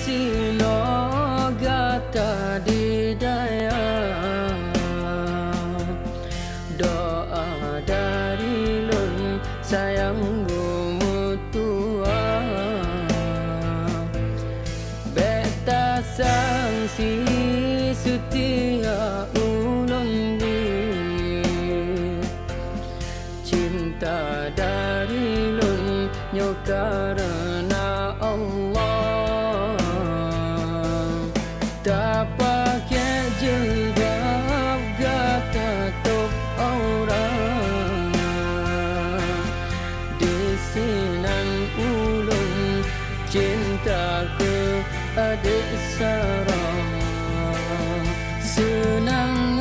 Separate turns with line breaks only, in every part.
silo gata di daya, doa dari lun sayang gumutua, beta sangsi setia ulun di cinta dari lun nyo karena Allah. Tak pakai jilbab gata tok orang, di sinan ulun cinta ke adik sarang. Senang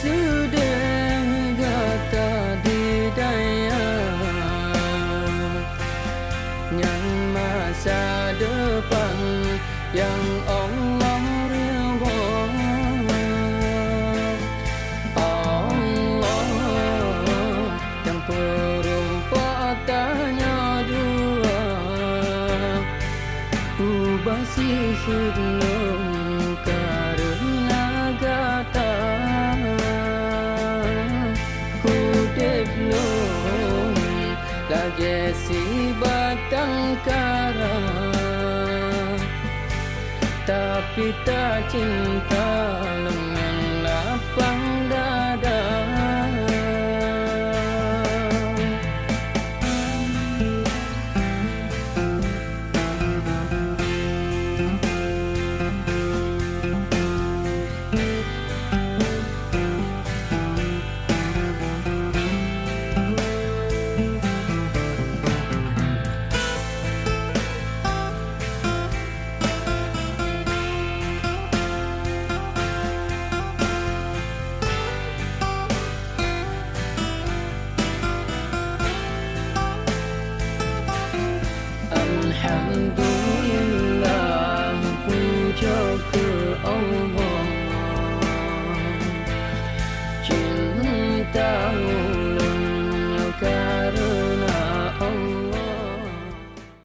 sudah gata di daya, yang masa depan yang Allah ridha. Allah yang perumpamannya dua, ubah sifat lum karena gata, hudib lum lagi si batang kara, tapi tak cinta dengan lapang dada. Alhamdulillah